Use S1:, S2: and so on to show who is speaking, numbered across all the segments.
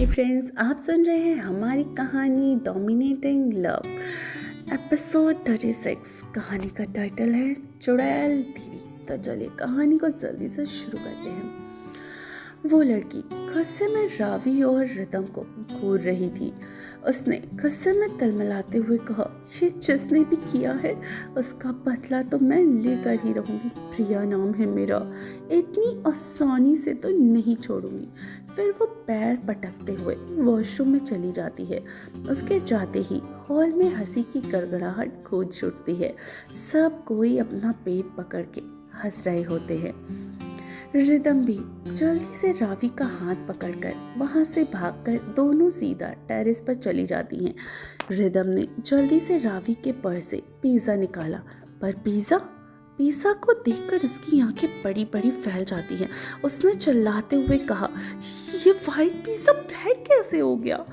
S1: My friends, आप सुन रहे हैं हमारी कहानी डोमिनेटिंग लव एपिसोड 36। कहानी का टाइटल है चुड़ैल दीदी। तो चलिए कहानी को जल्दी से शुरू करते हैं। वो लड़की गुस्से में रावी और रिदम को घूर रही थी। उसने गुस्से में तलमलाते हुए कहा, ये जिसने भी किया है उसका बदला तो मैं लेकर ही रहूंगी। प्रिया नाम है मेरा, इतनी आसानी से तो नहीं छोड़ूंगी। फिर वो पैर पटकते हुए वॉशरूम में चली जाती है। उसके जाते ही हॉल में हंसी की गड़गड़ाहट गूंज उठती है। सब कोई अपना पेट पकड़ के हंस रहे होते हैं। रिदम भी जल्दी से रावी का हाथ पकड़कर वहां से भागकर दोनों सीधा टेरेस पर चली जाती हैं। रिदम ने जल्दी से रावी के पर्स से पिज़्ज़ा निकाला, पर पिज़्ज़ा को देखकर उसकी आंखें बड़ी बड़ी फैल जाती हैं। उसने चिल्लाते हुए कहा, ये वाइट पिज़्ज़ा ब्लैक कैसे हो गया?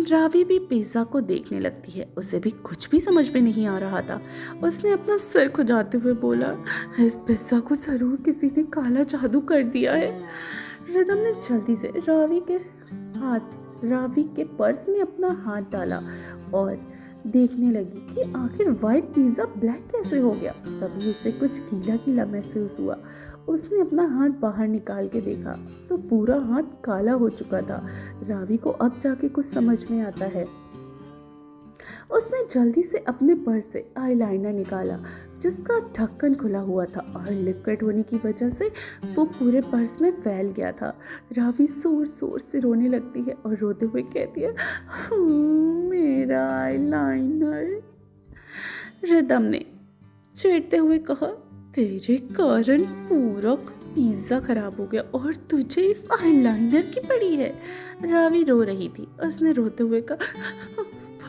S1: रावी भी पिज़्ज़ा को देखने लगती है। उसे भी कुछ भी समझ में नहीं आ रहा था। उसने अपना सर खुजाते हुए बोला, इस पिज़्ज़ा को जरूर किसी ने काला जादू कर दिया है। रिदम ने जल्दी से रावी के पर्स में अपना हाथ डाला और देखने लगी कि आखिर वाइट पिज़्ज़ा ब्लैक कैसे हो गया। तभी उसे कुछ गीला गीला महसूस हुआ। उसने अपना हाथ बाहर निकाल के देखा तो पूरा हाथ काला हो चुका था। रावी को अब जाके कुछ समझ में आता है। उसने जल्दी से अपने पर्स से आईलाइनर निकाला जिसका ढक्कन खुला हुआ था और लिक्विड होने की वजह से वो पूरे पर्स में फैल गया था। रावी जोर जोर से रोने लगती है और रोते हुए कहती है, मेरा आईलाइनर। रिदम ने चिढ़ते हुए कहा, तेरे कारण पूरा पिज़्ज़ा खराब हो गया और तुझे इस आईलाइनर की पड़ी है। रावी रो रही थी। उसने रोते हुए कहा,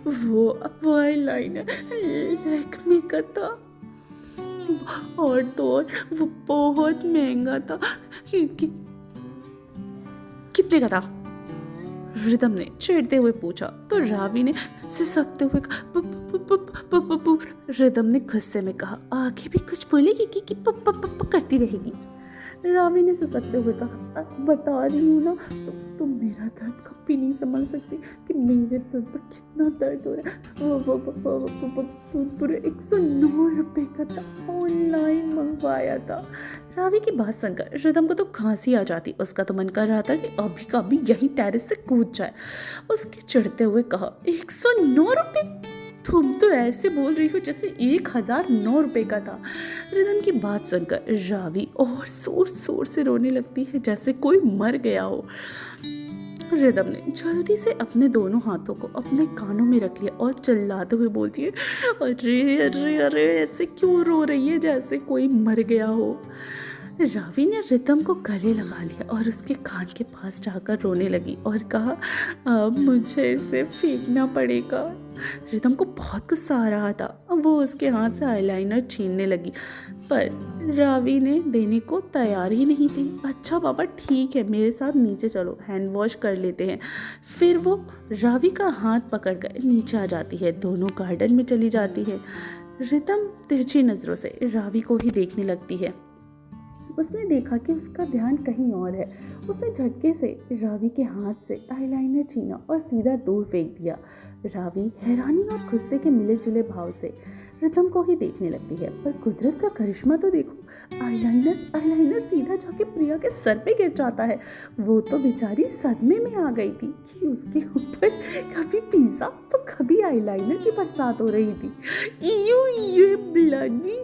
S1: वो आईलाइनर लैक्मे का था और तो और वो बहुत महंगा था। कितने का था? रिदम ने चिढ़ते हुए पूछा तो रावी ने सिसकते हुए रिदम ने गुस्से में कहा, आगे भी कुछ बोलेगी कि करती रहेगी। रावी ने सिसकते हुए कहा, बता रही हूँ ना, तुम मेरा दर्द कभी नहीं समझ सकती कि मेरे दिल पर कितना दर्द हो रहा है। वो पूरे 109 रुपए का था, ऑनलाइन मंगवाया था। रावी की बात सुनकर रिदम को तो खांसी आ जाती। उसका तो मन कर रहा था कि अभी का अभी यही टेरेस से कूद जाए। उसके चिढ़ते हुए कहा, 109 रुपए? तुम तो ऐसे बोल रही हो जैसे 1009 रुपए का था। रिदम की बात सुनकर रावी और जोर जोर से रोने लगती है जैसे कोई मर गया हो। रिदम ने जल्दी से अपने दोनों हाथों को अपने कानों में रख लिया और चिल्लाते हुए बोलती है, अरे अरे अरे ऐसे क्यों रो रही है जैसे कोई मर गया हो। रावी ने रिदम को गले लगा लिया और उसके कान के पास जाकर रोने लगी और कहा, अब मुझे इसे फेंकना पड़ेगा। रिदम को बहुत गुस्सा आ रहा था। वो उसके हाथ से आईलाइनर छीनने लगी पर रावी ने देने को तैयार ही नहीं थी। अच्छा बाबा ठीक है, मेरे साथ नीचे चलो, हैंड वॉश कर लेते हैं। फिर वो रावी का हाथ पकड़कर नीचे आ जाती है। दोनों गार्डन में चली जाती है। रिदम तिरछी नजरों से रावी को ही देखने लगती है। उसने देखा कि उसका ध्यान कहीं और है। उसने झटके से रावी के हाथ से आईलाइनर छीना और सीधा दूर फेंक दिया। रावी हैरानी और गुस्से के मिले जुले भाव से रिदम को ही देखने लगती है। पर कुदरत का करिश्मा तो देखो, आईलाइनर सीधा जाके प्रिया के सर पे गिर जाता है। वो तो बेचारी सदमे में आ गई थी कि उसके ऊपर कभी पिज़्ज़ा तो कभी आईलाइनर की बरसात हो रही थी। ये ब्लडी,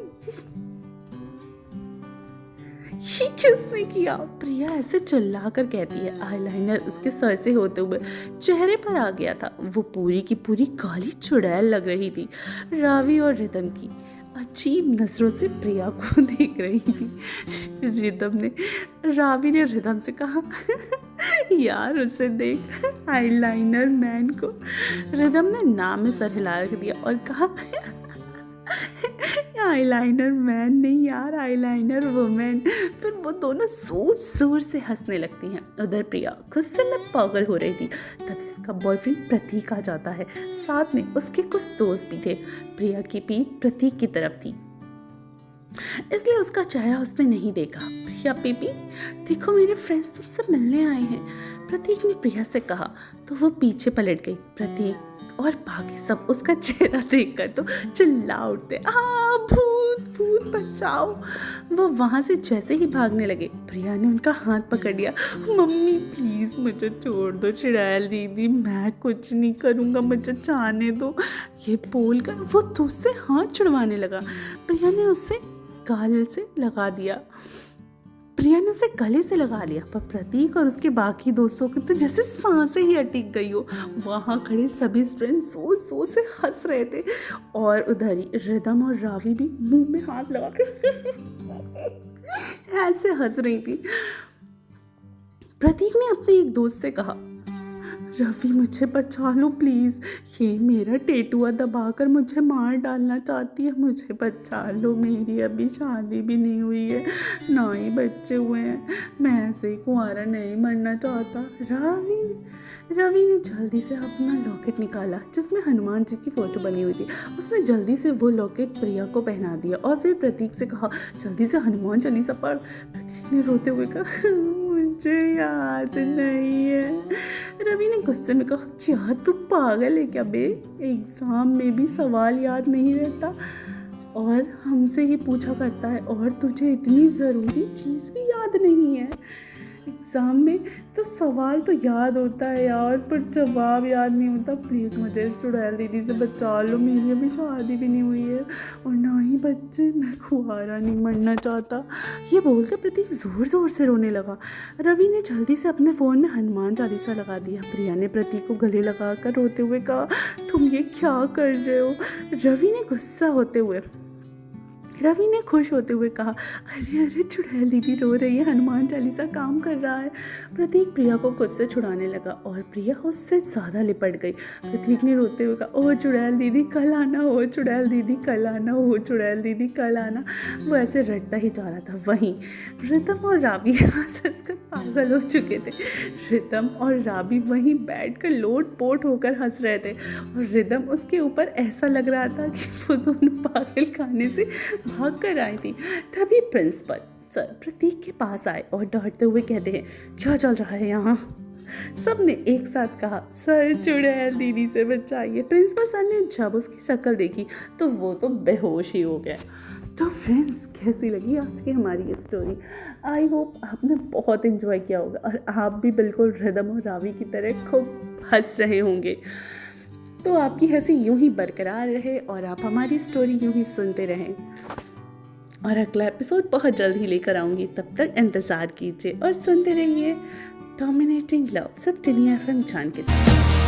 S1: ये किसने किया? प्रिया ऐसे चिल्ला कर कहती है। आईलाइनर उसके सर से होते हुए चेहरे पर आ गया था। वो पूरी की पूरी काली चुड़ैल लग रही थी। रावी और रिदम की अजीब नजरों से प्रिया को देख रही थी। रावी ने रिदम से कहा, यार उसे देख, आईलाइनर मैन को। रिदम ने नाम में सर हिला दिया और कहा, आईलाइनर मैन नहीं यार, आईलाइनर वुमेन। फिर वो दोनों जोर जोर से हंसने लगती हैं। उधर प्रिया गुस्से में पागल हो रही थी। तभी इसका बॉयफ्रेंड प्रतीक आ जाता है। साथ में उसके कुछ दोस्त भी थे। प्रिया की पीठ प्रतीक की तरफ थी, इसलिए उसका चेहरा उसने नहीं देखा। प्रिया बेबी देखो, मेरे फ्रेंड्स तुमसे मिलने आए हैं। प्रतीक ने प्रिया से कहा तो वो पीछे पलट गई। प्रतीक और बाकी सब उसका चेहरा देखकर तो चिल्ला उठते, भूत भूत बचाओ। वो वहां से जैसे ही भागने लगे, प्रिया ने उनका हाथ पकड़ लिया। मम्मी प्लीज मुझे छोड़ दो चुड़ैल दीदी, मैं कुछ नहीं करूँगा, मुझे जाने दो। ये बोलकर वो तुझसे हाथ छुड़वाने लगा। प्रिया ने उसे गले से लगा लिया, पर प्रतीक और उसके बाकी दोस्तों की तो जैसे सांसें ही अटक गई हो। वहाँ खड़े सभी स्टूडेंट जोर जोर से हंस रहे थे और उधर ही रिदम और रावी भी मुंह में हाथ लगा के ऐसे हंस रही थी। प्रतीक ने अपने एक दोस्त से कहा, रवि मुझे बचा लो प्लीज़, ये मेरा टेटुआ दबाकर मुझे मार डालना चाहती है, मुझे बचा लो, मेरी अभी शादी भी नहीं हुई है, ना ही बच्चे हुए हैं, मैं ऐसे ही कुंवारा नहीं मरना चाहता। रवि ने जल्दी से अपना लॉकेट निकाला जिसमें हनुमान जी की फ़ोटो बनी हुई थी। उसने जल्दी से वो लॉकेट प्रिया को पहना दिया और फिर प्रतीक से कहा, जल्दी से हनुमान चालीसा पढ़। प्रतीक ने रोते हुए कहा, मुझे याद नहीं है। रवि ने गुस्से में कहा, क्या तू पागल है क्या बे, एग्जाम में भी सवाल याद नहीं रहता और हमसे ही पूछा करता है, और तुझे इतनी ज़रूरी चीज़ भी याद नहीं है। एग्ज़ाम में तो सवाल तो याद होता है यार, पर जवाब याद नहीं होता। प्लीज़ मुझे चुड़ैल दीदी से बचा लो, मेरी अभी शादी भी नहीं हुई है और ना ही बच्चे, मैं कुंवारा नहीं मरना चाहता। ये बोलकर प्रतीक ज़ोर ज़ोर से रोने लगा। रवि ने जल्दी से अपने फ़ोन में हनुमान चालीसा लगा दिया। प्रिया ने प्रतीक को गले लगाकर रोते हुए कहा, तुम ये क्या कर रहे हो। रवि ने खुश होते हुए कहा, अरे चुड़ैल दीदी रो रही है, हनुमान चालीसा काम कर रहा है। प्रतीक प्रिया को खुद से छुड़ाने लगा और प्रिया उससे ज़्यादा लिपट गई। प्रतीक ने रोते हुए कहा, ओ चुड़ैल दीदी कल आना, हो चुड़ैल दीदी कल आना, हो चुड़ैल दीदी कल आना। वो ऐसे रटता ही जा रहा था। वहीं रिदम और रावी हंस-हंस पागल हो चुके थे। रिदम और रावी वहीं बैठकर लोट पोट होकर हंस रहे थे और रिदम उसके ऊपर ऐसा लग रहा था कि वो दोनों पागल खाने से भाग कर आई थी। तभी प्रिंसिपल सर प्रतीक के पास आए और डरते हुए कहते हैं, क्या चल रहा है यहाँ। सबने एक साथ कहा, सर चुड़ैल दीदी से बचाइए। प्रिंसिपल सर ने जब उसकी शक्ल देखी तो वो तो बेहोश ही हो गया। तो फ्रेंड्स, कैसी लगी आज की हमारी ये स्टोरी। आई होप आपने बहुत एंजॉय किया होगा और आप भी बिल्कुल रिदम और रावी की तरह खूब हंस रहे होंगे। तो आपकी हंसी यूं ही बरकरार रहे और आप हमारी स्टोरी यूं ही सुनते रहें। और अगला एपिसोड बहुत जल्द ही लेकर आऊँगी, तब तक इंतज़ार कीजिए और सुनते रहिए डोमिनेटिंग लव, सब टिनी FM जान के साथ।